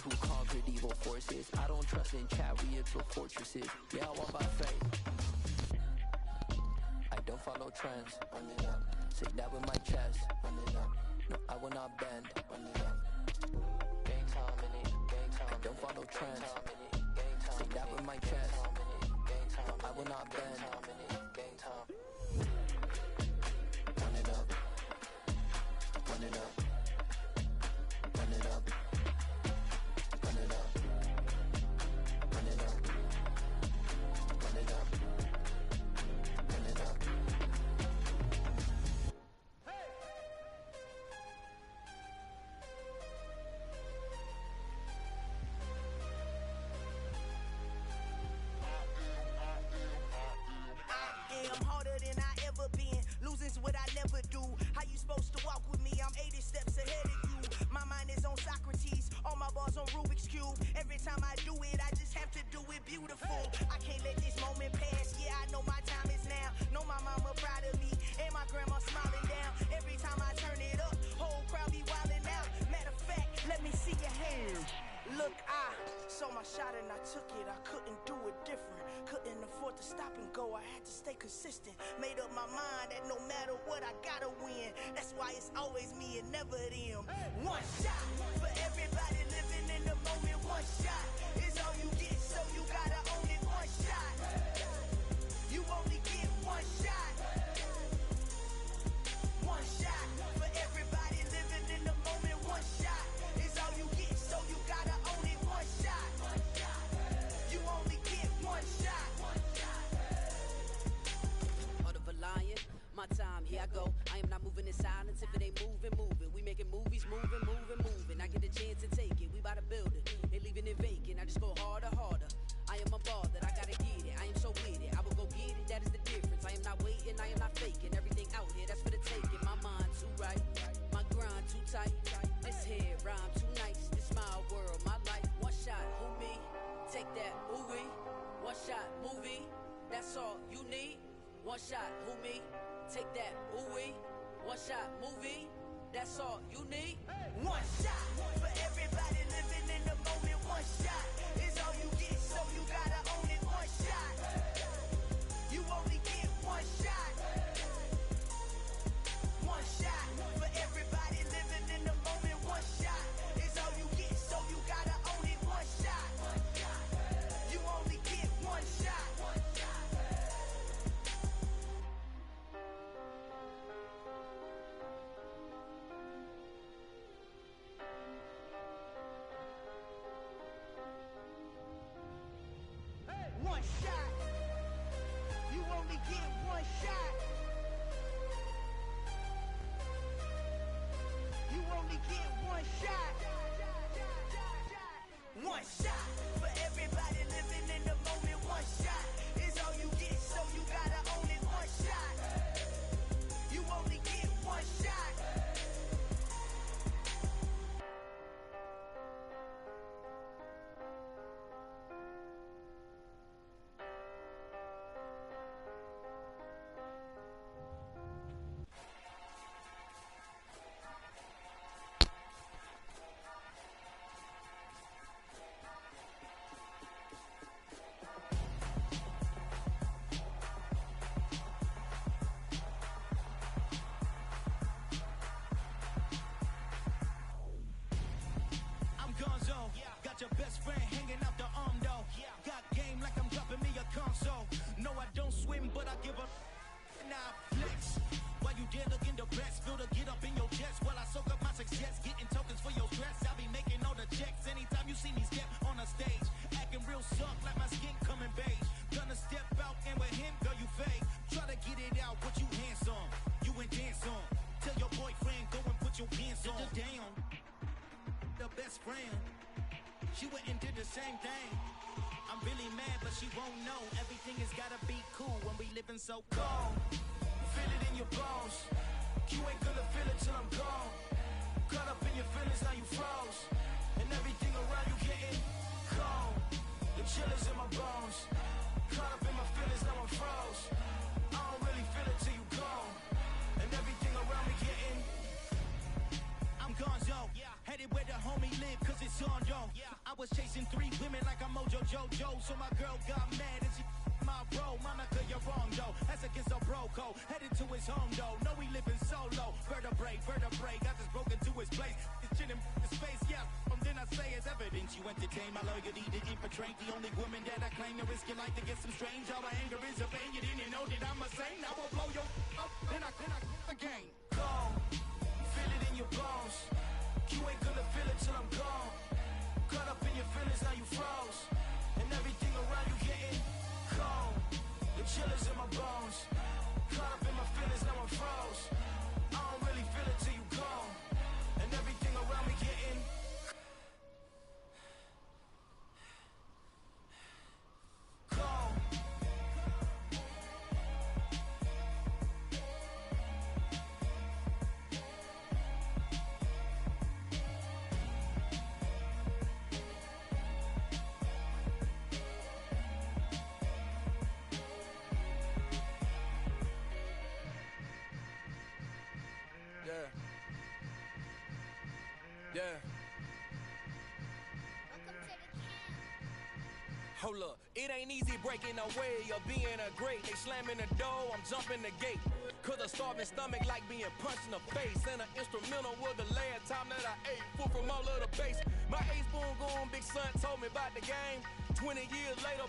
who conquered evil forces. I don't trust in chariots or fortresses. Yeah, I walk by faith. I don't follow trends. Say that with my chest. No, I will not bend. Gang time in it. I don't follow trends. Say that with my chest. No, I will not bend. Gang time. Run it up. Run it up. Run it up. Run it up. Run it up. Run it up. Run it up. I'm harder than I ever been. Losing's what I never do. How you supposed to walk with me? I'm 80 steps ahead of you. My mind is on Socrates. All my bars on Rubik's Cube. Every time I do it, I just have to do it beautiful. I can't let this moment pass. Yeah, I know my time is now. Know my mama proud of me. And my grandma smiling down. Every time I turn it up, whole crowd be wilding out. Matter of fact, let me see your hands. Look, I saw my shot and I took it. I couldn't do it different. Couldn't afford to stop and go. I had to stay consistent. Made up my mind that no matter what, I gotta win. That's why it's always me and never them. One shot for everybody living in the moment. One shot is all you get, so you gotta own it. One shot. You only get one shot. One shot for everybody living in the moment. One shot is all you get, so you gotta own it. One shot. You only get one shot. Heart of a lion, my time, here I go. I am not moving in silence. If it ain't moving, moving. We making movies, moving, moving, moving. I get a chance to take it. We bout to build it. They leaving it vacant. I just go harder, harder. I am a ball that I gotta get it. I am so with it. I will go get it. That is the difference. I am not waiting. I am not faking. Everything out here, that's for the taking. My mind too right. My grind too tight. This head rhyme too nice. This my world, my life. One shot, who me? Take that, ooh wee. One shot, movie. That's all you need. One shot, who me? Take that, ooh wee. One shot, movie. That's all you need. One shot for everybody living in the moment. One shot is all you get, so you gotta own it. One shot. You only get one shot. One shot for everybody living in the moment. One shot is all you get, so you gotta own it. One shot. You only get one shot. One shot. You only get one shot. You only get one shot. One shot for everybody living in the moment. One shot is all you get, so you gotta own it. One shot. You only get one shot. Got your best friend hanging out the arm though. Got game like I'm dropping me a console. No, I don't swim, but I give a now flex. While you there looking the best, feel the get up in your chest while I soak up my success, getting tokens for your stress. I'll be making all the checks anytime you see me step on a stage, acting real soft like my skin coming beige. Gonna step out and with him, girl, you fake. Try to get it out, what you handsome, you ain't dance on. Tell your boyfriend go and put your pants on. Down, the best friend. She went and did the same thing. I'm really mad, but she won't know. Everything has gotta be cool when we living so cold. Feel it in your bones. You ain't gonna feel it till I'm gone. Caught up in your feelings, now you froze. And everything around you getting cold. The chillers in my bones. Caught up in my feelings, now I'm froze. I don't really feel it till you gone. And everything around me getting I'm gonzo. Headed where the homie live, cause it's on, yo. was chasing 3 women like I'm Mojo Jojo, so my girl got mad and she my bro. Monica, you're wrong though. That's against a bro code. Headed to his home though. No, we living solo. Vertebrae, got this broken to his place. It's chin in his face, yeah. Then I say it's evidence you entertain my loyalty to infiltrate the only woman that I claim to risk your life to get some strange. All my anger is a pain. You didn't know that I'm a saint. I will blow your up. Then I again. Gone. Feel it in your bones. You ain't gonna feel it till I'm gone. Caught up in your feelings, now you froze. And everything around you getting cold. The chillers in my bones. Caught up in my feelings, now I'm froze. I don't really feel it till you gone. And everything around me getting gone. Yeah. Hold up, it ain't easy breaking away or being a great. They slamming the door, I'm jumping the gate. Cause a starving stomach like being punched in the face. And an instrumental was the last time that I ate. Full from all of the bass. My A-spoon going, big son told me about the game. 20 years later,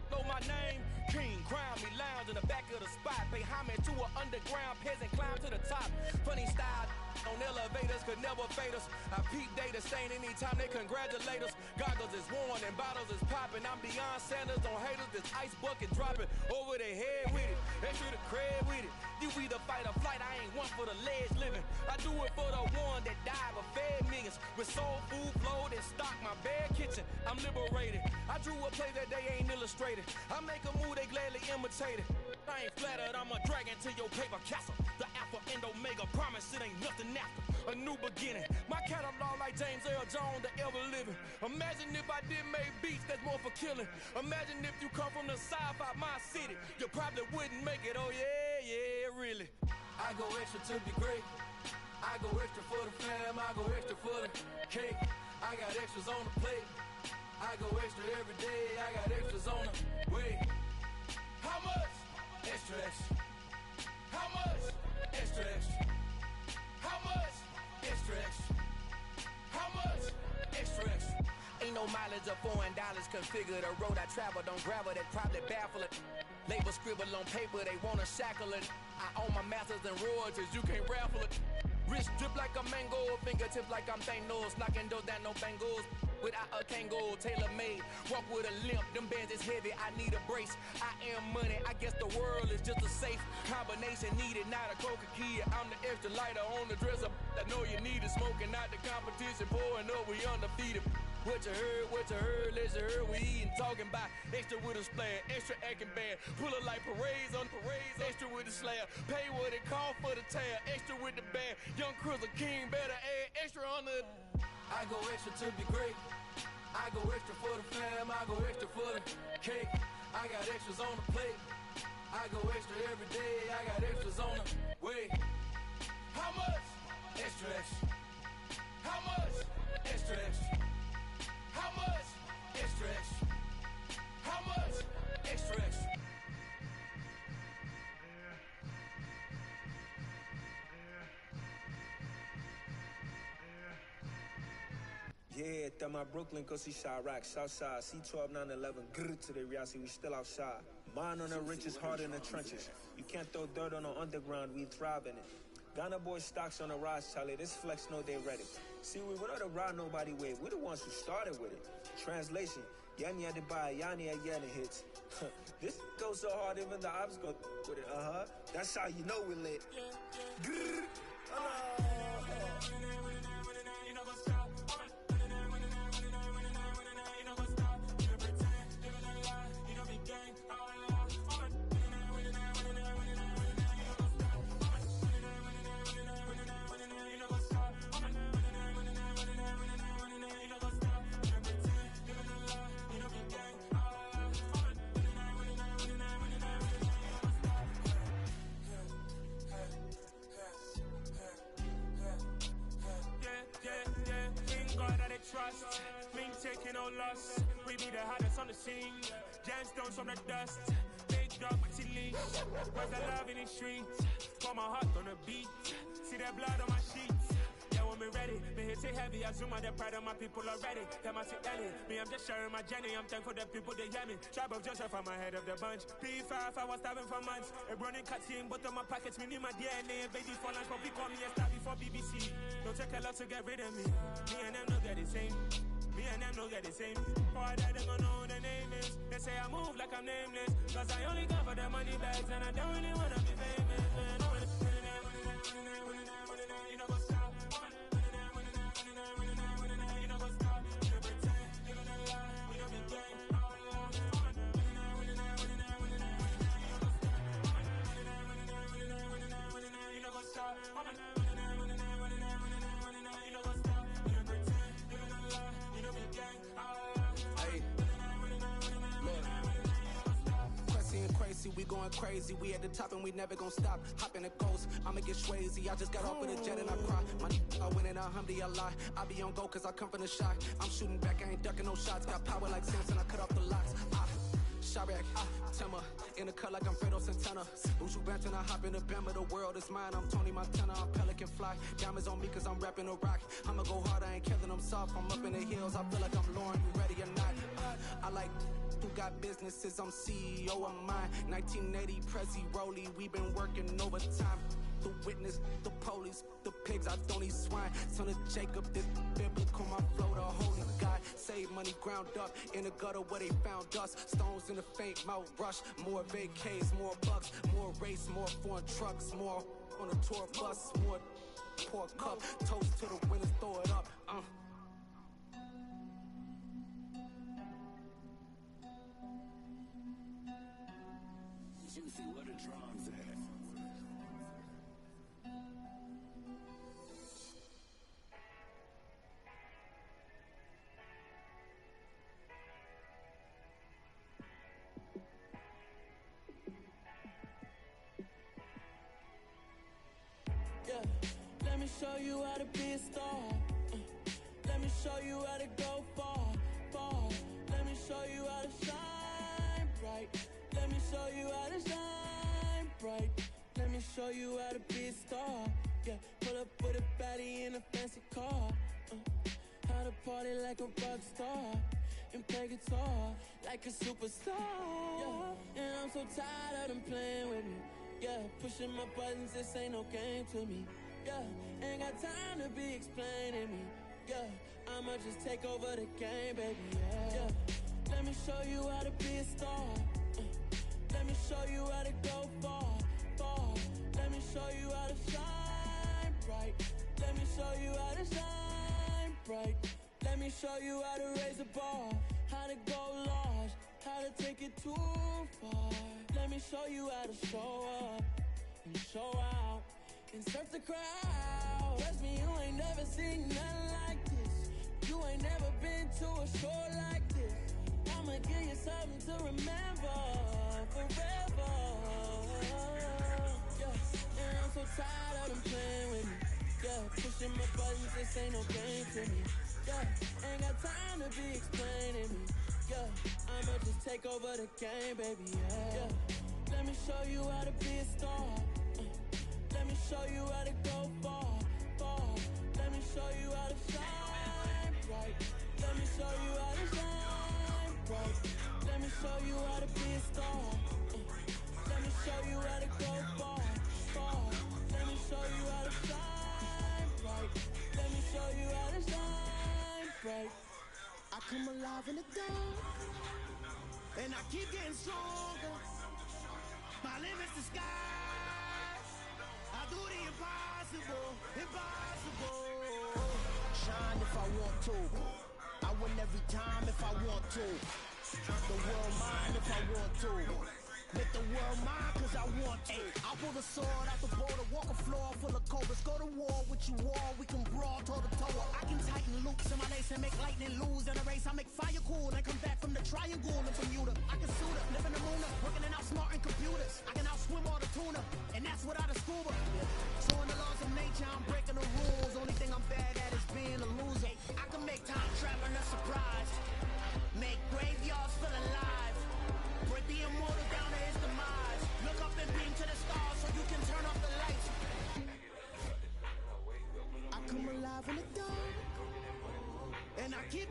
know my name. King, crown me, lounge in the back of the spot. Pay homage to an underground peasant, climb to the top. Funny style on elevators could never fade us. I peep data stain anytime they congratulate us. Goggles is worn and bottles is popping. I'm beyond Sanders on haters, this ice bucket dropping over their head with it. They should have crab with it. You either fight or flight, I ain't one for the ledge living. I do it for the one that died but fed millions. With soul food flowed and stocked my bare kitchen. I'm liberated. I drew a play that they ain't illustrated. I make a move, they gladly imitate it. I ain't flattered, I'm a dragon to your paper castle. The Alpha and Omega, promise it ain't nothing after. A new beginning. My catalog like James L. Jones, the ever living. Imagine if I did make beats that's more for killing. Imagine if you come from the south out my city. You probably wouldn't make it, oh yeah, really. I go extra to be great. I go extra for the fam, I go extra for the cake. I got extras on the plate. I go extra every day, I got extras on the way. How much? Extra, extra. How much? Extra, extra. How much? Extra, extra. How much? Extra, extra. Ain't no mileage or $4 configure the road I travel. Don't gravel that probably baffle it. Label scribble on paper, they wanna shackle it. I own my masters and royalties, you can't raffle it. Wrist drip like a mango, fingertips like I'm Thanos. Knocking those down, no bangles. Without a Kango, tailor-made. Walk with a limp, them bands is heavy, I need a brace. I am money, I guess the world is just a safe combination needed, not a coca key. I'm the extra lighter on the dresser. I know you need it, smoking out the competition, pouring up, we undefeated. What you heard, let's you heard, we eating, talking about extra with a splash, extra acting bad. Pull it like parades on parades, extra with the slab. Pay what it cost for the tab, extra with the band. Young Cruiser King, better add extra on the. I go extra to be great. I go extra for the fam, I go extra for the cake. I got extras on the plate. I go extra every day, I got extras on the way. How much? Extra, extra. How much? Extra, extra. How much? Extra, extra. How much? Extra, extra. Yeah, that my Brooklyn, go see Chirac, Southside, C12, 911, grrr to the reality, we still outside. Mine on the richest, heart in the trenches. You can't throw dirt on the underground, we thrive in it. Ghana boys stocks on the rise, Charlie, this flex know they ready. See, we without a ride nobody with, we're the ones who started with it. Translation, Yani had to buy, Yani had Yanni hits. This goes so hard, even the ops go with it, That's how you know we lit. Grrr, Trust, me taking all no loss. We be the hottest on the scene. Gemstones from the dust. Big dog, but she leash. Where's the love in the streets? Pour my heart on the beat. See that blood on my sheets. Yeah, when me ready, me hit it heavy. I zoom out the pride of my people already. Them I see Ellie. Me, I'm just sharing my journey. I'm thankful that people they hear me. Tribe of Joseph, I'm ahead of the bunch. P5, I was starving for months. A running cut team, but on my pockets, me need my DNA. Baby for lunch, but we call me a star before BBC. Don't take a lot to get rid of me. Me and them don't get the same. Me and them don't get the same. For that, they gon' know who the name is. They say I move like I'm nameless. Cause I only go for the money bags. And I don't really wanna be famous. You know what's up? You know what's up? You know pretend. You know the lie. You know the game. You know what's up? We going crazy, we at the top and we never gonna stop. Hop in the coast, I'ma get swayzy. I just got off with a jet and I cry. My I win in a Humvee, I lie. I be on go cause I come from the shot. I'm shooting back, I ain't ducking no shots. Got power like Samson, I cut off the locks. Chirac, Timmer, in the cut like I'm Fredo Santana. Buju Banton, I hop in the Bama, the world is mine. I'm Tony Montana, I'm Pelican Fly. Diamonds on me cause I'm rapping a rock. I'ma go hard, I ain't killing them soft. I'm up in the hills, I feel like I'm Lauren, you ready or not? I like who got businesses, I'm CEO of mine. 1980 Prezi Rolly, we been working overtime. The witness, the police, the pigs, I don't eat swine. Son of Jacob, this biblical, my flow, the holy God. Save money ground up in the gutter where they found us. Stones in the faint mouth rush. More vacays, more bucks, more race, more foreign trucks, more on a tour bus, more pour cup. Toast to the winners, throw it up. Juicy, what a drums at? Let me show you how to be a star. Let me show you how to go far, far. Let me show you how to shine bright. Let me show you how to shine bright. Let me show you how to be a star. Yeah, pull up with a baddie in a fancy car. How to party like a rock star and play guitar like a superstar. Yeah, and I'm so tired of them playing with me. Yeah, pushing my buttons, this ain't no game to me. Yeah, ain't got time to be explaining me. Yeah, I'ma just take over the game, baby. Yeah, let me show you how to be a star. Let me show you how to go far, far. Let me show you how to shine bright. Let me show you how to shine bright. Let me show you how to raise the bar, how to go large, how to take it too far. Let me show you how to show up and show out and surf the crowd. Trust me, you ain't never seen nothing like this. You ain't never been to a show like this. I'ma give you something to remember forever. Yeah, and I'm so tired of them playing with me. Yeah, pushing my buttons, this ain't no game to me. Yeah, ain't got time to be explaining me. Yeah, I'ma just take over the game, baby. Yeah, let me show you how to be a star. Let me show you how to go far, far. Let me show you how to shine bright. Let me show you how to shine bright. Let me show you how to be a star. Let me show you how to go far, far. Let me show you how to shine bright. Let me show you how to shine bright. I come alive in the dark, and I keep getting stronger. My limit's the sky. I do the impossible, impossible. Shine if I want to. I win every time if I want to. The world mine if I want to. Make the world mine cause I want to. I pull the sword out the border, walk a floor full of cobras. Go to war with you all, we can brawl toe to toe. I can tighten loops in my lace and make lightning lose in a race. I make fire cool and come back from the triangle and Bermuda. I can suit up, live in the moon up, working and outsmarting computers. I can outswim all the tuna, and that's without a scuba. So in the laws of nature, I'm breaking the rules. Only thing I'm bad at is being a loser. I can make time traveling a surprise.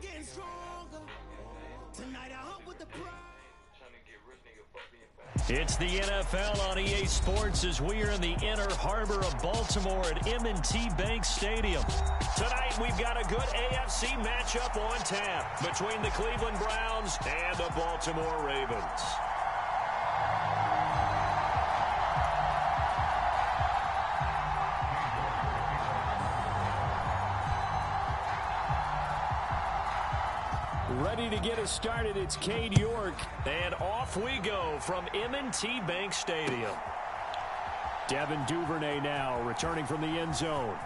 getting stronger. Tonight I hunt with the pride. It's the NFL on EA Sports as we are in the inner harbor of Baltimore at M&T Bank Stadium. Tonight we've got a good AFC matchup on tap between the Cleveland Browns and the Baltimore Ravens. Ready to get us started, it's Cade York, and off we go from M&T Bank Stadium. Devin Duvernay now returning from the end zone.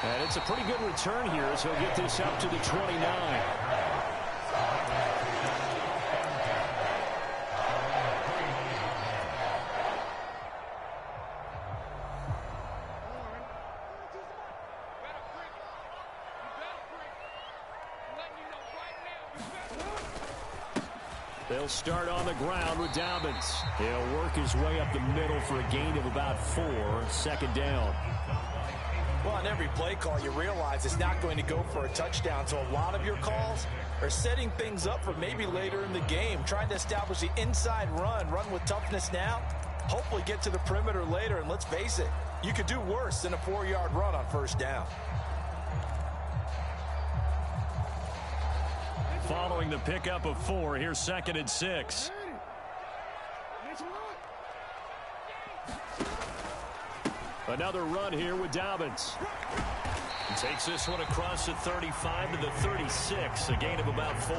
And it's a pretty good return here as he'll get this up to the 29. They'll start on the ground with Dobbins. He'll work his way up the middle for a gain of about 4, second down. Well, on every play call, you realize it's not going to go for a touchdown, so a lot of your calls are setting things up for maybe later in the game, trying to establish the inside run with toughness now, hopefully get to the perimeter later, and let's face it, you could do worse than a 4-yard run on first down. Following the pickup of 4, here's 2nd and 6. Another run here with Dobbins. He takes this one across the 35 to the 36, a gain of about 4.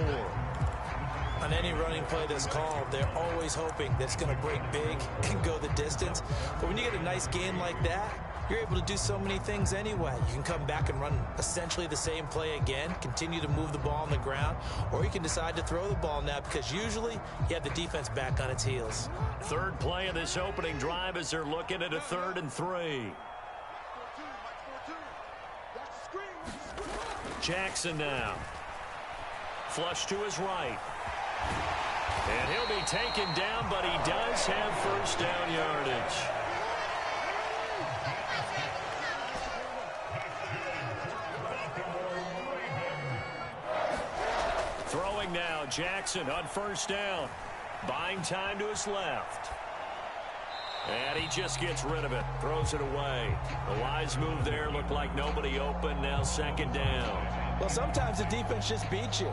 On any running play that's called, they're always hoping that it's going to break big and go the distance. But when you get a nice gain like that, you're able to do so many things anyway. You can come back and run essentially the same play again, continue to move the ball on the ground, or you can decide to throw the ball now because usually you have the defense back on its heels. Third play of this opening drive as they're looking at a 3rd and 3. Jackson now. Flush to his right. And he'll be taken down, but he does have first down yardage. Throwing now, Jackson on first down. Buying time to his left. And he just gets rid of it. Throws it away. A wise move there. Looked like nobody open. Now 2nd down. Well, sometimes the defense just beats you.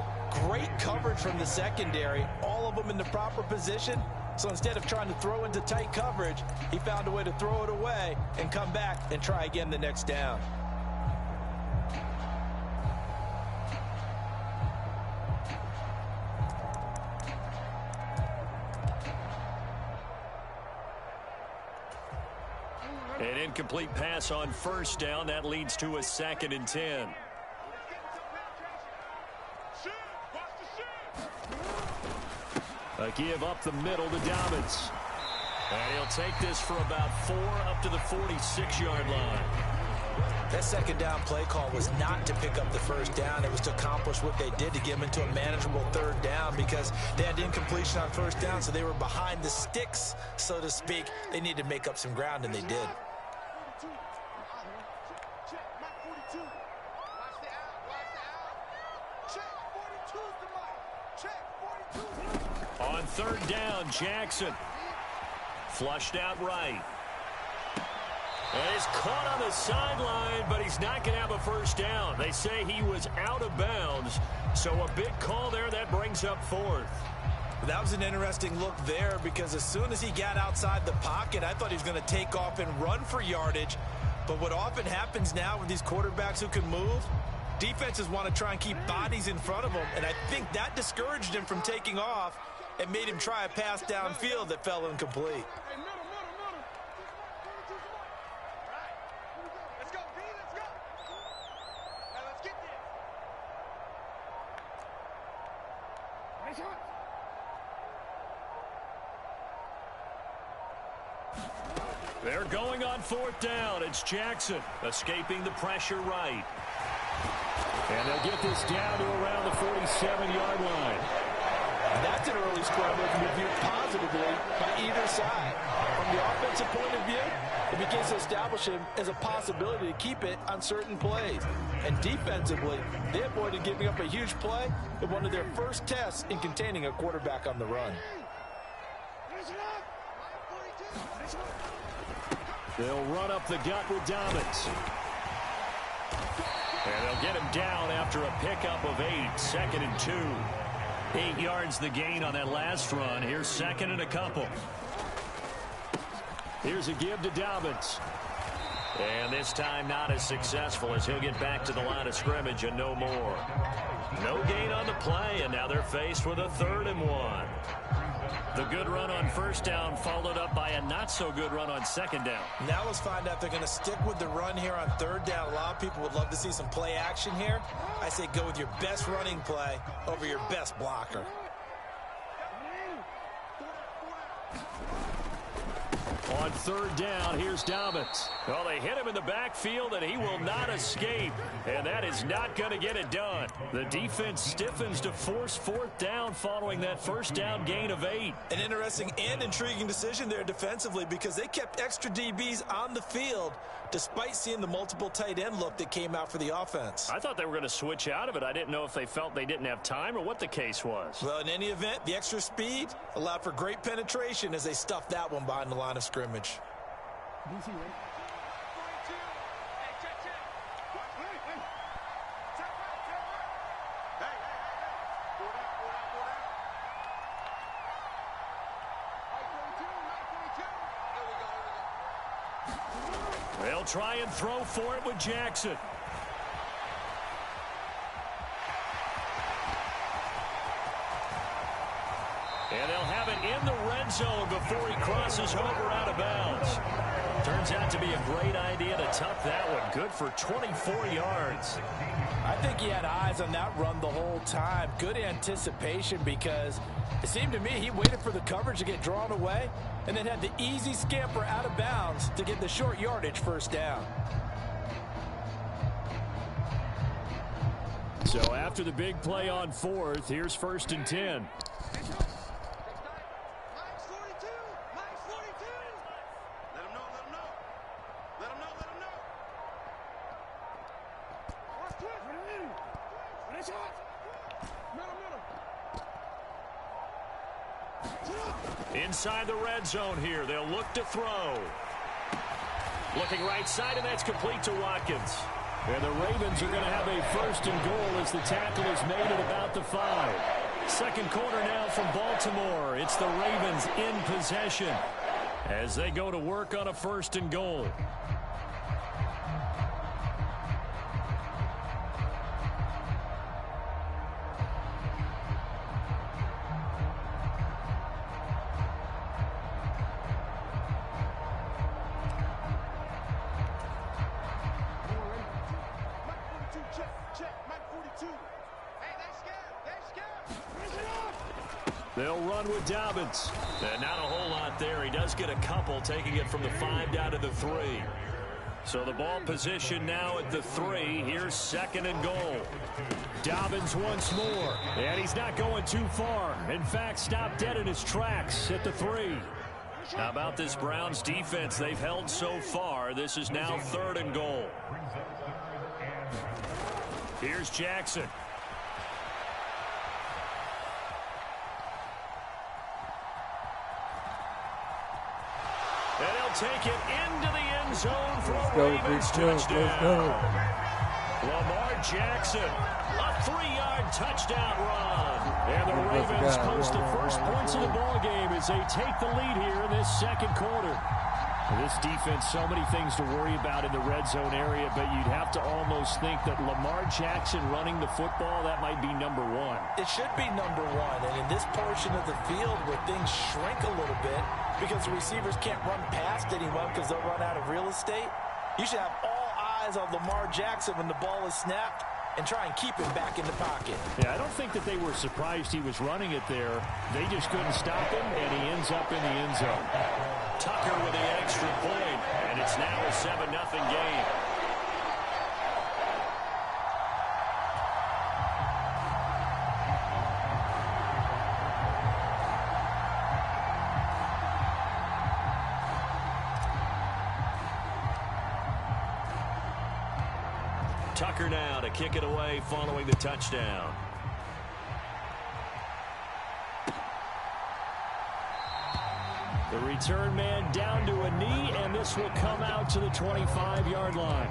Great coverage from the secondary. All of them in the proper position. So instead of trying to throw into tight coverage, he found a way to throw it away and come back and try again the next down. An incomplete pass on first down. That leads to a 2nd and 10. A give up the middle to Dobbins. And he'll take this for about 4 up to the 46-yard line. That 2nd down play call was not to pick up the first down. It was to accomplish what they did to get them into a manageable 3rd down because they had incompletion on first down, so they were behind the sticks, so to speak. They needed to make up some ground, and they did. On 3rd down, Jackson. Flushed out right. And he's caught on the sideline, but he's not going to have a first down. They say he was out of bounds, so a big call there. That brings up 4th. That was an interesting look there because as soon as he got outside the pocket, I thought he was going to take off and run for yardage. But what often happens now with these quarterbacks who can move, defenses want to try and keep bodies in front of them, and I think that discouraged him from taking off and made him try a pass downfield that fell incomplete. They're going on 4th down. It's Jackson escaping the pressure right. And they'll get this down to around the 47-yard line. That's an early scramble that can be viewed positively by either side. From the offensive point of view, it begins to establish him as a possibility to keep it on certain plays. And defensively, they avoided giving up a huge play in one of their first tests in containing a quarterback on the run. They'll run up the gut with Dobbins. And they'll get him down after a pickup of 8, 2nd and 2. 8 yards the gain on that last run. Here's 2nd and a couple. Here's a give to Dobbins. And this time not as successful as he'll get back to the line of scrimmage and no more. No gain on the play, and now they're faced with a 3rd and 1. The good run on 1st down followed up by a not-so-good run on 2nd down. Now let's find out if they're going to stick with the run here on 3rd down. A lot of people would love to see some play action here. I say go with your best running play over your best blocker. On 3rd down, here's Dobbins. Well, they hit him in the backfield, and he will not escape. And that is not going to get it done. The defense stiffens to force 4th down following that 1st down gain of 8. An interesting and intriguing decision there defensively because they kept extra DBs on the field despite seeing the multiple tight end look that came out for the offense. I thought they were going to switch out of it. I didn't know if they felt they didn't have time or what the case was. Well, in any event, the extra speed allowed for great penetration as they stuffed that one behind the line of scrimmage. They'll try and throw for it with Jackson. And they'll have it in the red zone before he crosses over out of bounds. Turns out to be a great idea to tuck that one. Good for 24 yards. I think he had eyes on that run the whole time. Good anticipation because it seemed to me he waited for the coverage to get drawn away and then had the easy scamper out of bounds to get the short yardage 1st down. So after the big play on 4th, here's 1st and 10. Inside the red zone here, they'll look to throw. Looking right side, and that's complete to Watkins. And the Ravens are going to have a 1st and goal as the tackle is made at about the 5. 2nd quarter now from Baltimore. It's the Ravens in possession as they go to work on a 1st and goal. They'll run with Dobbins. And not a whole lot there. He does get a couple, taking it from the 5 down to the 3. So the ball position now at the 3. Here's 2nd and goal. Dobbins once more. And he's not going too far. In fact, stopped dead in his tracks at the 3. How about this Browns defense? They've held so far. This is now 3rd and goal. Here's Jackson. And he'll take it into the end zone for a Ravens touchdown. Lamar Jackson, a 3-yard touchdown run. And the Ravens post the first points of the ball game as they take the lead here in this 2nd quarter. This defense, so many things to worry about in the red zone area, but you'd have to almost think that Lamar Jackson running the football, that might be number 1. It should be number 1, and in this portion of the field where things shrink a little bit because the receivers can't run past anyone because they'll run out of real estate, you should have all eyes on Lamar Jackson when the ball is snapped and try and keep him back in the pocket. Yeah, I don't think that they were surprised he was running it there. They just couldn't stop him, and he ends up in the end zone. Tucker with the extra point, and it's now a 7-0 game. Tucker now to kick it away following the touchdown. The return man down to a knee, and this will come out to the 25-yard line.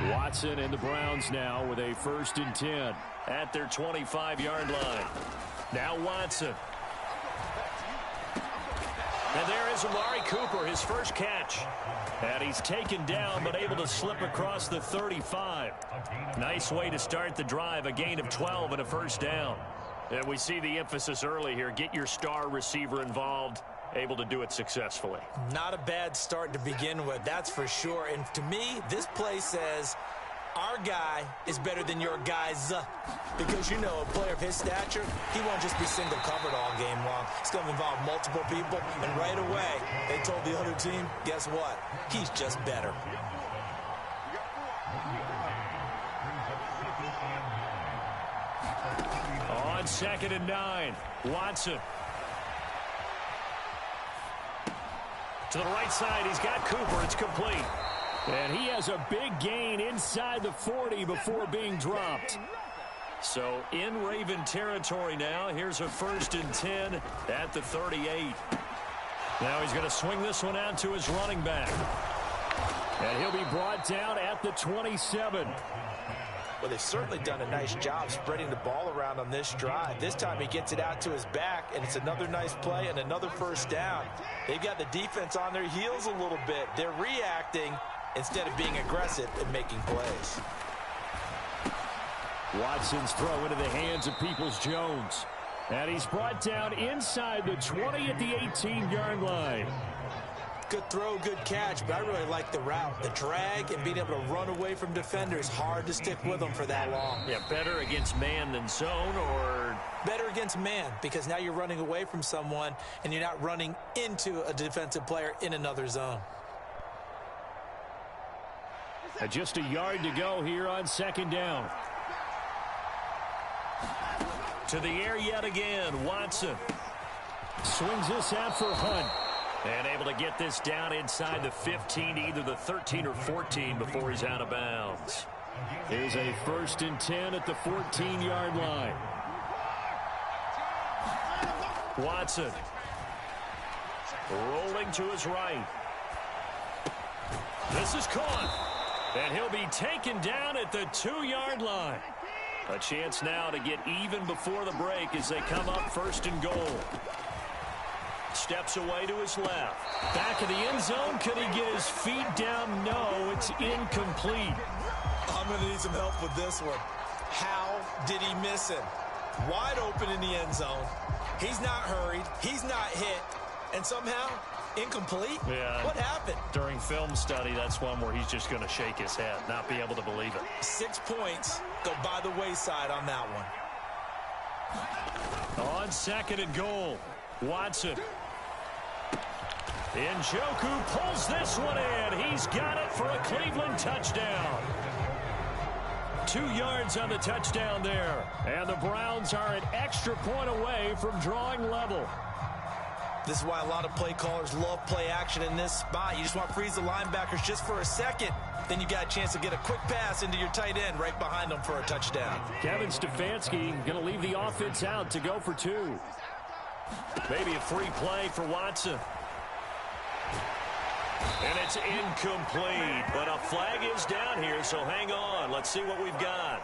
Watson and the Browns now with a 1st and 10 at their 25-yard line. Now Watson. And there is Amari Cooper, his first catch. And he's taken down but able to slip across the 35. Nice way to start the drive, a gain of 12 and a 1st down. And we see the emphasis early here. Get your star receiver involved. Able to do it successfully. Not a bad start to begin with, that's for sure. And to me, this play says our guy is better than your guys. Because, you know, a player of his stature, he won't just be single covered all game long. It's going to involve multiple people. And right away, they told the other team, guess what? He's just better. On 2nd and 9, Watson. To the right side, he's got Cooper. It's complete. And he has a big gain inside the 40 before being dropped. So in Raven territory now. Here's a 1st and 10 at the 38. Now he's going to swing this one out to his running back. And he'll be brought down at the 27. Well, they've certainly done a nice job spreading the ball around on this drive. This time he gets it out to his back, and it's another nice play and another 1st down. They've got the defense on their heels a little bit. They're reacting instead of being aggressive and making plays. Watson's throw into the hands of Peoples-Jones. And he's brought down inside the 20 at the 18-yard line. Good throw, good catch, but I really like the route. The drag and being able to run away from defenders, hard to stick with them for that long. Yeah, better against man than zone, or? Better against man, because now you're running away from someone and you're not running into a defensive player in another zone. Just a yard to go here on 2nd down. To the air yet again, Watson. Swings this out for Hunt. And able to get this down inside the 15, either the 13 or 14 before he's out of bounds. Here's a 1st and 10 at the 14-yard line. Watson. Rolling to his right. This is caught. And he'll be taken down at the 2-yard line. A chance now to get even before the break as they come up 1st and goal. Steps away to his left. Back of the end zone. Could he get his feet down? No, it's incomplete. I'm going to need some help with this one. How did he miss him? Wide open in the end zone. He's not hurried. He's not hit. And somehow, incomplete? Yeah. What happened? During film study, that's one where he's just going to shake his head, not be able to believe it. 6 points go by the wayside on that one. On 2nd and goal, Watson. Njoku pulls this one in. He's got it for a Cleveland touchdown. 2 yards on the touchdown there. And the Browns are an extra point away from drawing level. This is why a lot of play callers love play action in this spot. You just want to freeze the linebackers just for a second. Then you got a chance to get a quick pass into your tight end right behind them for a touchdown. Kevin Stefanski going to leave the offense out to go for 2. Maybe a free play for Watson. And it's incomplete, but a flag is down here, so hang on. Let's see what we've got.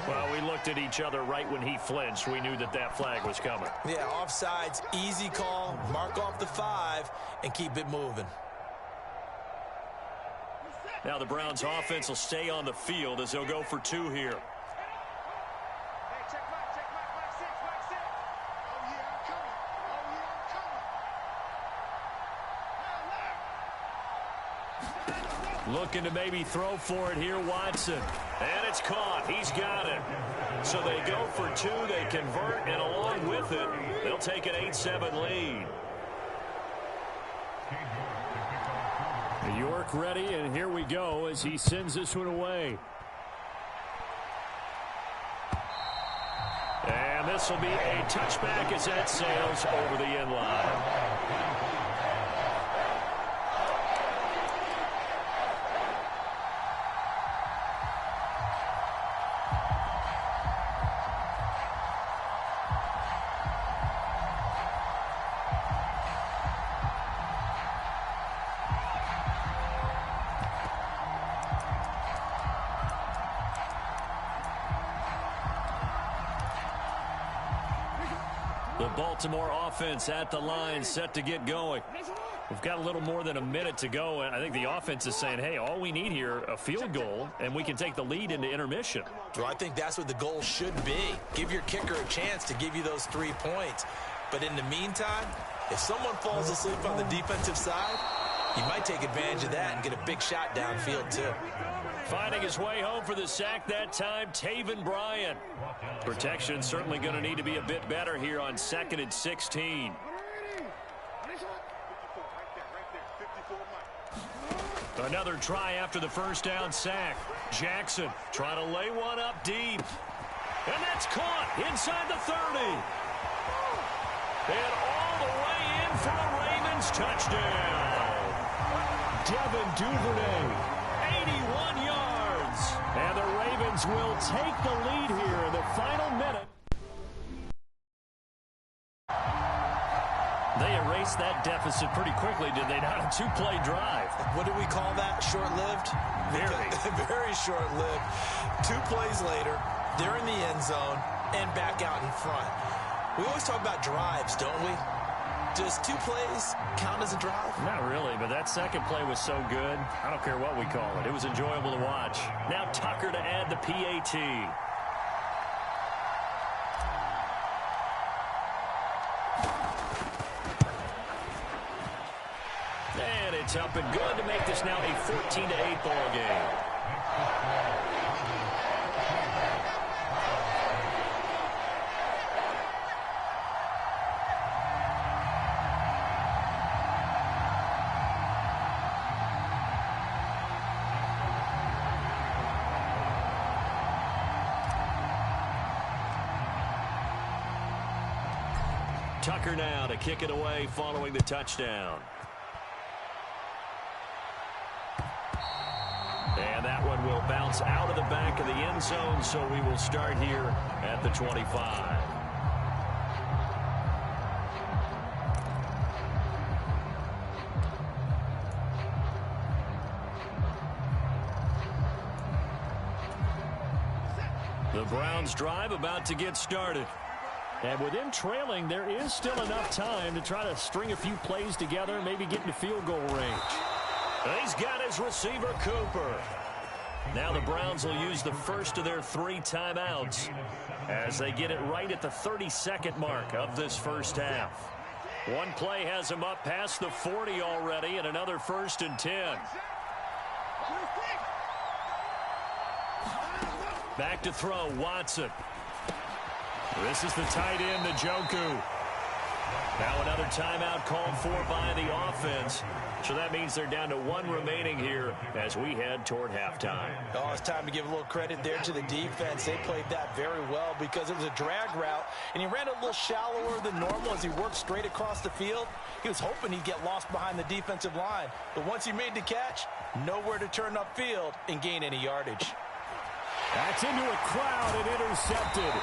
Well, we looked at each other right when he flinched. We knew that that flag was coming. Yeah, offsides, easy call, mark off the 5, and keep it moving. Now the Browns offense will stay on the field as they'll go for 2 here. Looking to maybe throw for it here, Watson. And it's caught. He's got it. So they go for 2. They convert, and along with it, they'll take an 8-7 lead. York ready, and here we go as he sends this one away. this will be a touchback as that sails over the end line. The Baltimore offense at the line, set to get going. We've got a little more than a minute to go, and I think the offense is saying, hey, all we need here, a field goal, and we can take the lead into intermission. Well, I think that's what the goal should be. Give your kicker a chance to give you those 3 points. But in the meantime, if someone falls asleep on the defensive side, he might take advantage of that and get a big shot downfield, too. Finding his way home for the sack that time, Taven Bryan. Protection certainly going to need to be a bit better here on 2nd and 16. Another try after the first down sack. Jackson trying to lay one up deep. And that's caught inside the 30. And all the way in for a Ravens touchdown. Devin Duvernay, 81 yards. And the Ravens will take the lead here in the final minute. They erased that deficit pretty quickly, did they not? A 2-play drive. What do we call that? Short-lived? Very. Very short-lived. 2 plays later, they're in the end zone and back out in front. We always talk about drives, don't we? Does 2 plays count as a drive? Not really, but that second play was so good. I don't care what we call it. It was enjoyable to watch. Now Tucker to add the PAT. And it's up and good to make this now a 14-8 ball game. Tucker now to kick it away following the touchdown. And that one will bounce out of the back of the end zone, so we will start here at the 25. The Browns drive about to get started. And with them trailing, there is still enough time to try to string a few plays together, maybe get into field goal range. He's got his receiver, Cooper. Now the Browns will use the first of their 3 timeouts as they get it right at the 32nd mark of this first half. One play has them up past the 40 already, and another 1st and 10. Back to throw, Watson. This is the tight end, Njoku. Now another timeout called for by the offense. So that means they're down to 1 remaining here as we head toward halftime. Oh, it's time to give a little credit there to the defense. They played that very well because it was a drag route, and he ran a little shallower than normal as he worked straight across the field. He was hoping he'd get lost behind the defensive line. But once he made the catch, nowhere to turn upfield and gain any yardage. That's into a crowd and intercepted.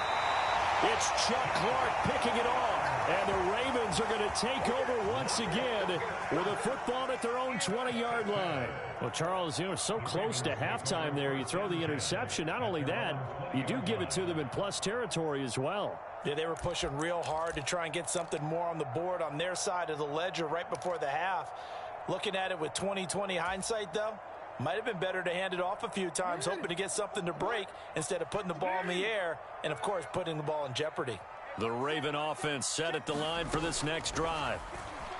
It's Chuck Clark picking it off, and the Ravens are going to take over once again with a football at their own 20-yard line. Well, Charles, you know, so close to halftime there. You throw the interception. Not only that, you do give it to them in plus territory as well. Yeah, they were pushing real hard to try and get something more on the board on their side of the ledger right before the half. Looking at it with 20/20 hindsight, though, might have been better to hand it off a few times, hoping to get something to break instead of putting the ball in the air and, of course, putting the ball in jeopardy. The Raven offense set at the line for this next drive.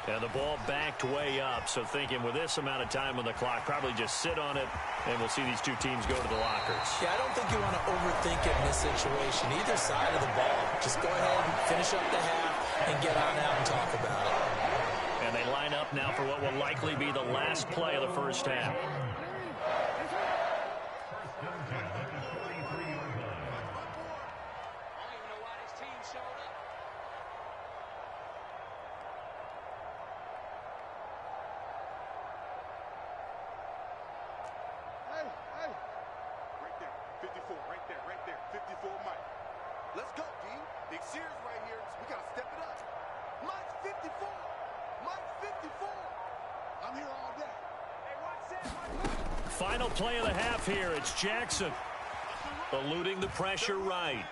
And the ball backed way up, so thinking with this amount of time on the clock, probably just sit on it, and we'll see these 2 teams go to the lockers. Yeah, I don't think you want to overthink it in this situation. Either side of the ball, just go ahead and finish up the half and get on out and talk about it. And they line up now for what will likely be the last play of the first half. Show for Mike. Let's go, D. Big Sears right here. We got to step it up. Mike's 54. Mike's 54. I'm here all day. Hey, watch that. Final play of the half here. It's Jackson eluding the pressure right.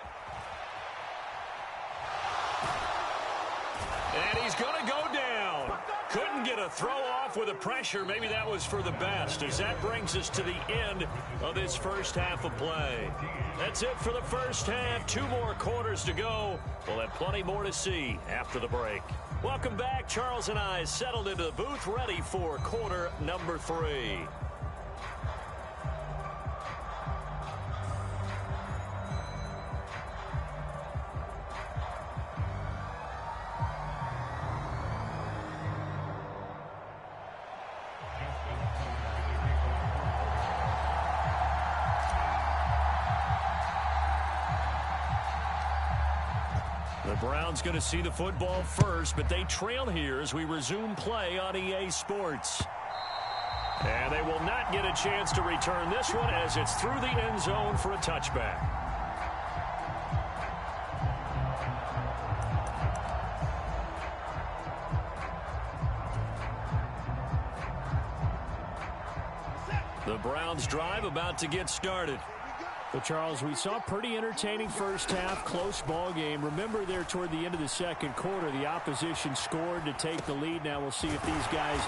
And he's going to go down. Couldn't get a throw off with the pressure. Maybe that was for the best, as that brings us to the end of this first half of play. That's it for the first half. 2 more quarters to go. We'll have plenty more to see after the break. Welcome back. Charles and I settled into the booth, ready for quarter number 3. The Browns going to see the football first, but they trail here as we resume play on EA Sports. And they will not get a chance to return this one as it's through the end zone for a touchback. The Browns drive about to get started. Well, Charles, we saw a pretty entertaining first half, close ball game. Remember there toward the end of the second quarter, the opposition scored to take the lead. Now we'll see if these guys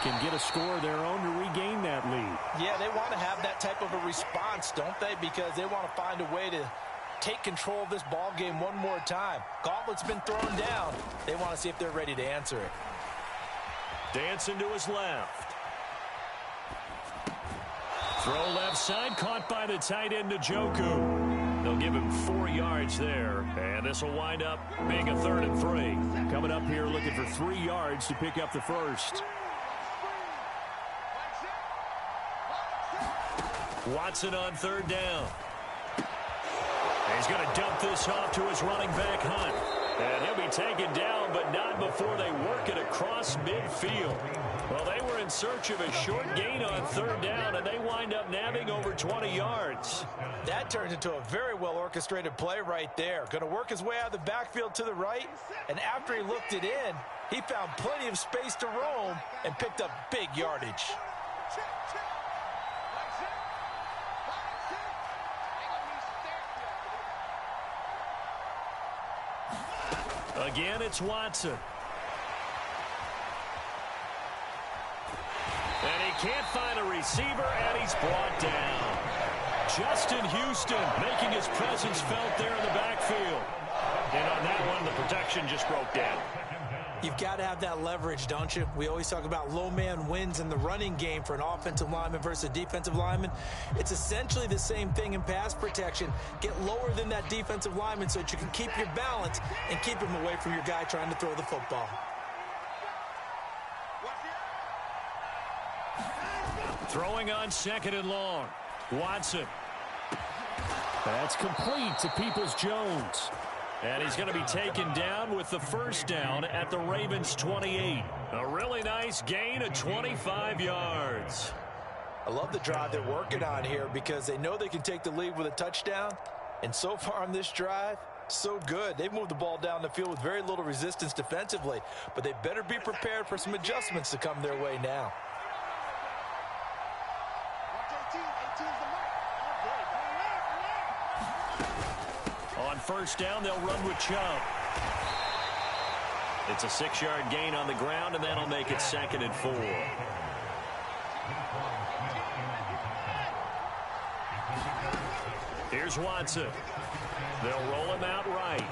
can get a score of their own to regain that lead. Yeah, they want to have that type of a response, don't they? Because they want to find a way to take control of this ball game one more time. Gauntlet's been thrown down. They want to see if they're ready to answer it. Dancing to his left. Throw left side, caught by the tight end, Njoku. They'll give him 4 yards there, and this will wind up being a 3rd and 3. Coming up here looking for 3 yards to pick up the first. Watson on 3rd down. He's going to dump this off to his running back, Hunt. And he'll be taken down, but not before they work it across midfield. Well, they were in search of a short gain on 3rd down, and they wind up nabbing over 20 yards. That turns into a very well-orchestrated play right there. Going to work his way out of the backfield to the right, and after he looked it in, he found plenty of space to roam and picked up big yardage. Again, it's Watson. And he can't find a receiver, and he's brought down. Justin Houston making his presence felt there in the backfield. And on that one, the protection just broke down. You've got to have that leverage, don't you? We always talk about low man wins in the running game for an offensive lineman versus a defensive lineman. It's essentially the same thing in pass protection. Get lower than that defensive lineman so that you can keep your balance and keep him away from your guy trying to throw the football. Throwing on 2nd and long. Watson. That's complete to Peoples-Jones. And he's going to be taken down with the first down at the Ravens' 28. A really nice gain of 25 yards. I love the drive they're working on here because they know they can take the lead with a touchdown. And so far on this drive, so good. They've moved the ball down the field with very little resistance defensively. But they better be prepared for some adjustments to come their way now. On first down, they'll run with Chubb. It's a 6-yard gain on the ground, and that'll make it 2nd and 4. Here's Watson. They'll roll him out right.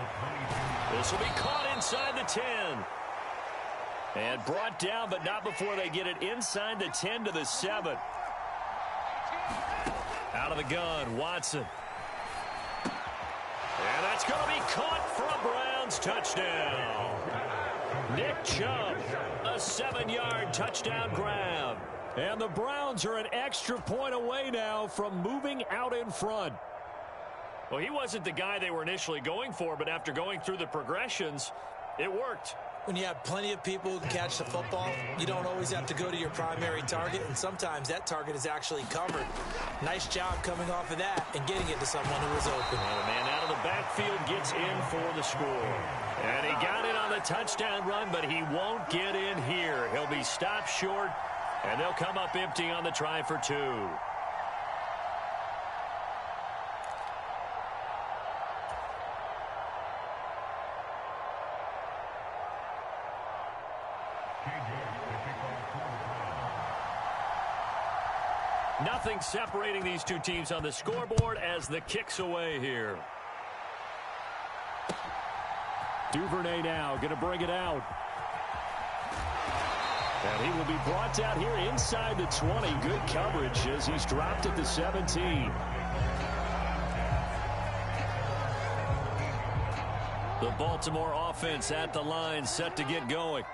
This will be caught inside the 10. And brought down, but not before they get it inside the 10 to the 7. Out of the gun, Watson. And that's going to be caught for a Browns touchdown. Nick Chubb, a 7-yard touchdown grab. And the Browns are an extra point away now from moving out in front. Well, he wasn't the guy they were initially going for, but after going through the progressions, It worked. When you have plenty of people who can catch the football, you don't always have to go to your primary target, and sometimes that target is actually covered. Nice job coming off of that and getting it to someone who was open. And the man out of the backfield gets in for the score. And he got it on the touchdown run, but he won't get in here. He'll be stopped short, and they'll come up empty on the try for 2. Nothing separating these two teams on the scoreboard as the kick's away here. Duvernay now going to bring it out. And he will be brought down here inside the 20. Good coverage as he's dropped at the 17. The Baltimore offense at the line, set to get going.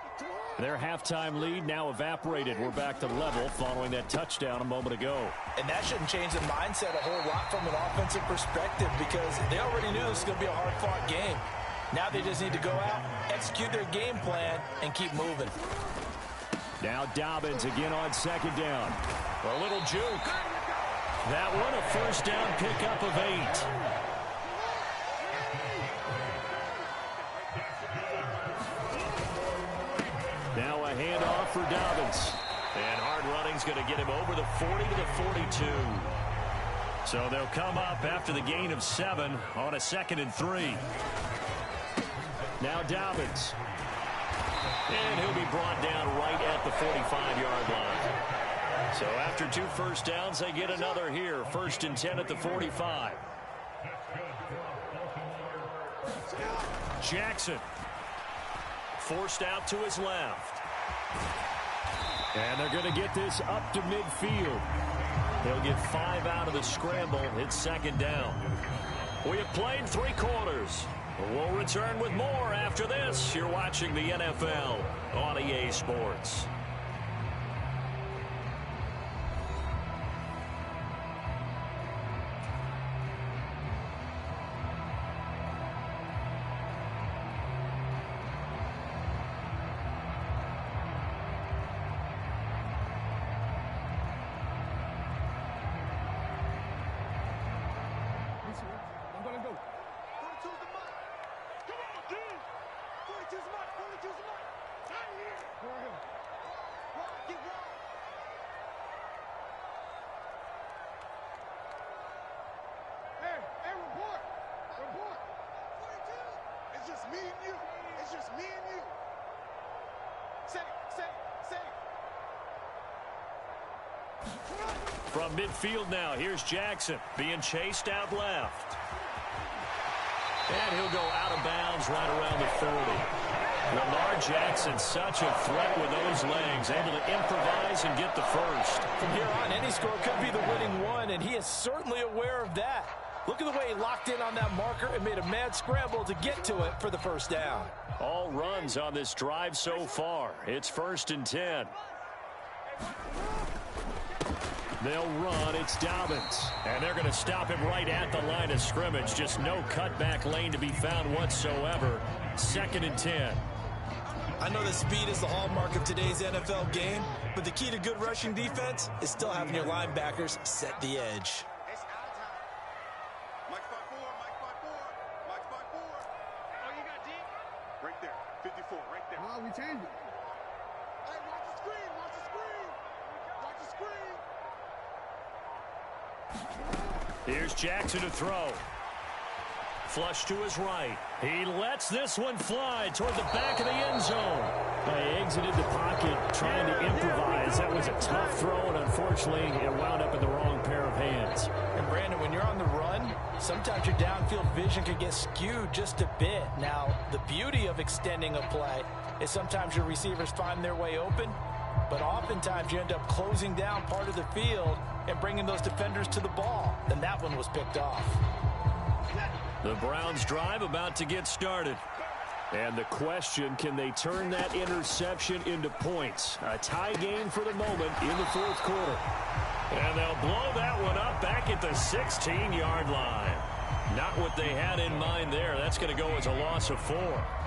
Their halftime lead now evaporated. We're back to level following that touchdown a moment ago. And that shouldn't change the mindset a whole lot from an offensive perspective because they already knew this was going to be a hard-fought game. Now they just need to go out, execute their game plan, and keep moving. Now Dobbins again on second down. A little juke. That one a first down pickup of 8. Now a handoff for Dobbins. And hard running's going to get him over the 40 to the 42. So they'll come up after the gain of 7 on a 2nd and 3. Now Dobbins. And he'll be brought down right at the 45-yard line. So after 2 first downs, they get another here. 1st and 10 at the 45. Jackson. Forced out to his left. And they're going to get this up to midfield. They'll get 5 out of the scramble. It's 2nd down. We have played 3 quarters. We'll return with more after this. You're watching the NFL on EA Sports. From midfield now, here's Jackson being chased out left. And he'll go out of bounds right around the 40. Lamar Jackson, such a threat with those legs, able to improvise and get the first. From here on, any score could be the winning one, and he is certainly aware of that. Look at the way he locked in on that marker and made a mad scramble to get to it for the first down. All runs on this drive so far. It's 1st and 10. They'll run. It's Dobbins. And they're going to stop him right at the line of scrimmage. Just no cutback lane to be found whatsoever. 2nd and 10. I know that speed is the hallmark of today's NFL game, but the key to good rushing defense is still having your linebackers set the edge. Mike 5-4, Mike 5-4, Mike 5-4. Oh, you got deep? Right there, 54, right there. Oh, we changed it. Hey, watch the screen, watch the screen. Watch the screen. Here's Jackson to throw. Flush to his right. He lets this one fly toward the back of the end zone. They exited the pocket trying to improvise. That was a tough throw, and unfortunately, it wound up in the wrong pair of hands. And Brandon, when you're on the run, sometimes your downfield vision can get skewed just a bit. Now, the beauty of extending a play is sometimes your receivers find their way open, but oftentimes you end up closing down part of the field and bringing those defenders to the ball. And that one was picked off. The Browns drive about to get started. And the question, can they turn that interception into points? A tie game for the moment in the 4th quarter. And they'll blow that one up back at the 16-yard line. Not what they had in mind there. That's going to go as a loss of 4.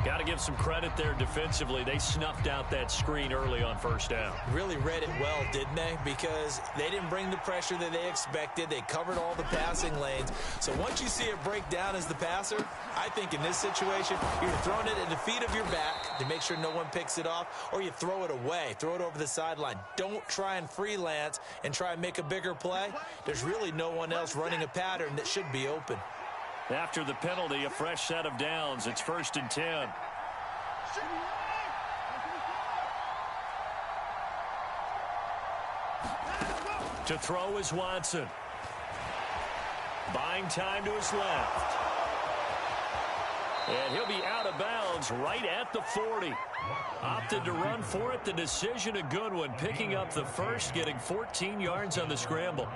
Got to give some credit there defensively. They snuffed out that screen early on first down. Really read it well, didn't they? Because they didn't bring the pressure that they expected. They covered all the passing lanes. So once you see it break down as the passer, I think in this situation, you're throwing it at the feet of your back to make sure no one picks it off, or you throw it away, throw it over the sideline. Don't try and freelance and try and make a bigger play. There's really no one else running a pattern that should be open. After the penalty, a fresh set of downs. It's 1st and 10. To throw is Watson. Buying time to his left. And he'll be out of bounds right at the 40. Opted to run for it. The decision a good one. Picking up the first, getting 14 yards on the scramble.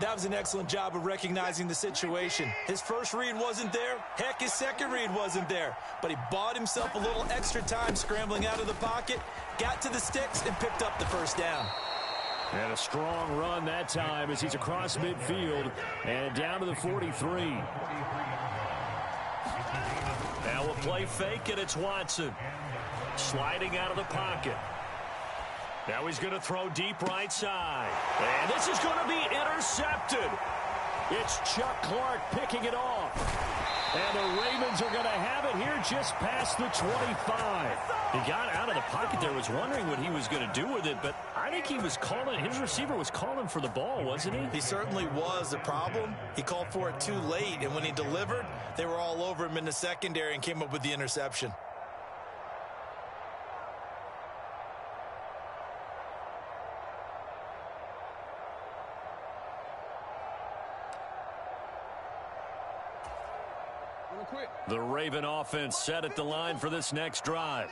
That was an excellent job of recognizing the situation. His first read wasn't there. Heck, his second read wasn't there. But he bought himself a little extra time scrambling out of the pocket, got to the sticks, and picked up the first down. And a strong run that time as he's across midfield and down to the 43. Now we'll play fake, and it's Watson. Sliding out of the pocket. Now he's going to throw deep right side. And this is going to be intercepted. It's Chuck Clark picking it off. And the Ravens are going to have it here just past the 25. He got out of the pocket there, was wondering what he was going to do with it, but I think he was calling, his receiver was calling for the ball, wasn't he? He certainly was. The problem, he called for it too late, and when he delivered, they were all over him in the secondary and came up with the interception. The Raven offense set at the line for this next drive.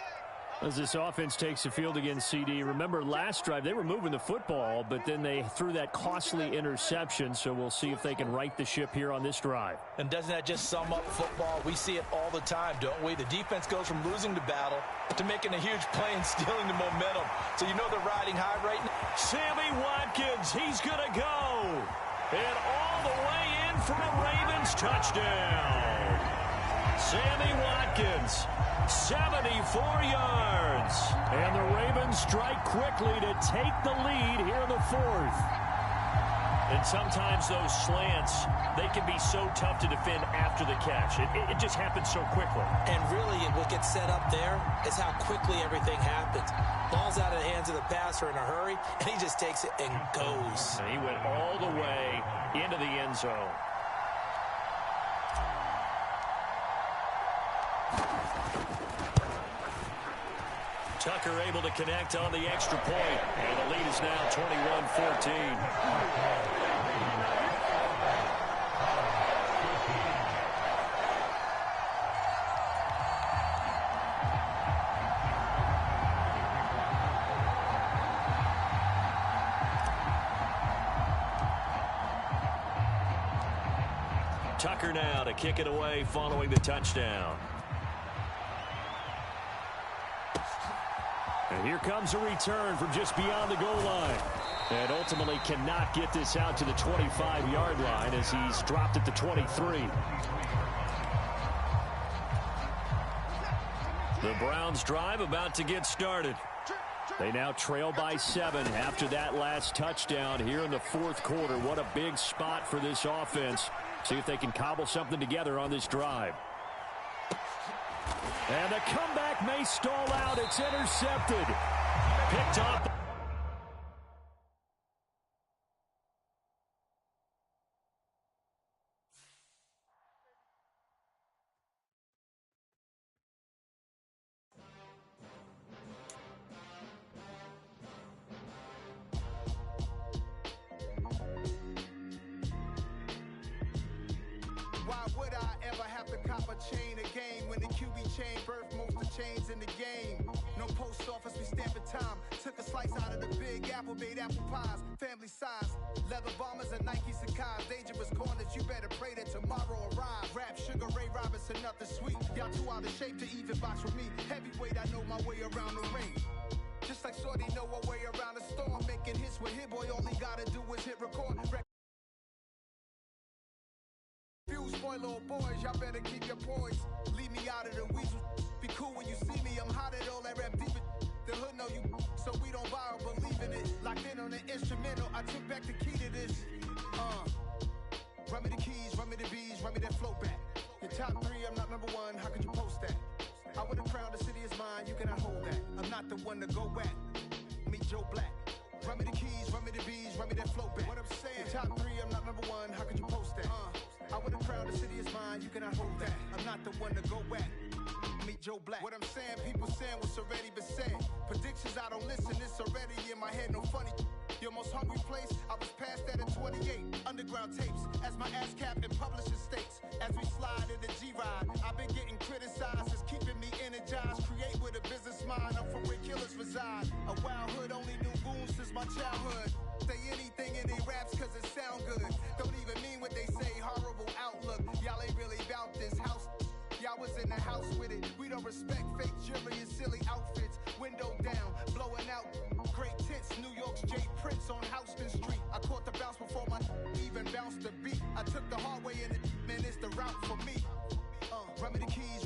As this offense takes the field against CD, remember last drive they were moving the football, but then they threw that costly interception, so we'll see if they can right the ship here on this drive. And doesn't that just sum up football? We see it all the time, don't we? The defense goes from losing the battle to making a huge play and stealing the momentum. So you know they're riding high right now. Sammy Watkins, he's going to go. And all the way in for a Ravens touchdown. Sammy Watkins, 74 yards. And the Ravens strike quickly to take the lead here in the 4th. And sometimes those slants, they can be so tough to defend after the catch. It just happens so quickly. And really, what gets set up there is how quickly everything happens. Ball's out of the hands of the passer in a hurry, and he just takes it and goes. And he went all the way into the end zone. Tucker able to connect on the extra point, and the lead is now 21-14. Tucker now to kick it away following the touchdown. And here comes a return from just beyond the goal line. And ultimately cannot get this out to the 25-yard line as he's dropped at the 23. The Browns drive about to get started. They now trail by 7 after that last touchdown here in the 4th quarter. What a big spot for this offense. See if they can cobble something together on this drive. And the comeback may stall out. It's intercepted. Picked up. Why would I ever have to cop a chain a game when the QB chain birthed most of chains in the game? No post office, we stamping time. Took a slice out of the big apple, made apple pies, family size. Leather bombers and Nike Sacai's. Dangerous corners, you better pray that tomorrow arrives. Rap, Sugar Ray Robinson, nothing sweet. Y'all too out of shape to even box with me. Heavyweight, I know my way around the ring. Just like Shorty know her way around the storm. Making hits with Hit Boy, all he gotta do is hit record. Fuse spoiler little boys, y'all better keep your poise. Leave me out of the weasel. Be cool when you see me, I'm hot at all that rap deep. The hood know you, so we don't borrow, believe in it. Locked in on the instrumental, I took back the key to this. Run me the keys, run me the bees, run me that flow back. Your top 3, I'm not number 1, how could you post that? I would've crowned the city is mine, you cannot hold that. I'm not the one to go back. Meet Joe Black. Run me the keys, run me the bees, run me that flow back. What I'm saying, your top 3, I'm not number 1, how could you post that? I would've crowned the city is mine, you cannot hold that. I'm not the one to go back. Meet Joe Black. What I'm saying, people saying what's already been said. Predictions, I don't listen, it's already in my head, no funny. Your most hungry place, I was past that at 28. Underground tapes, as my ass cap in publishing states. As we slide in the G-Ride, I've been getting criticized, it's keeping me energized. Create with a business mind, I'm from where killers reside. A wild hood, only knew goons since my childhood. Say anything in they raps cause it sound good. Don't even mean what they say, horrible outlook. Y'all ain't really about this house. Y'all was in the house with it. We don't respect fake jewelry and silly outfits. Window down, blowing out. Great tits, New York's J. Prince on Houston Street. I caught the bounce before my even bounced the beat. I took the hard way in it, man, it's the route for me. Run me the keys,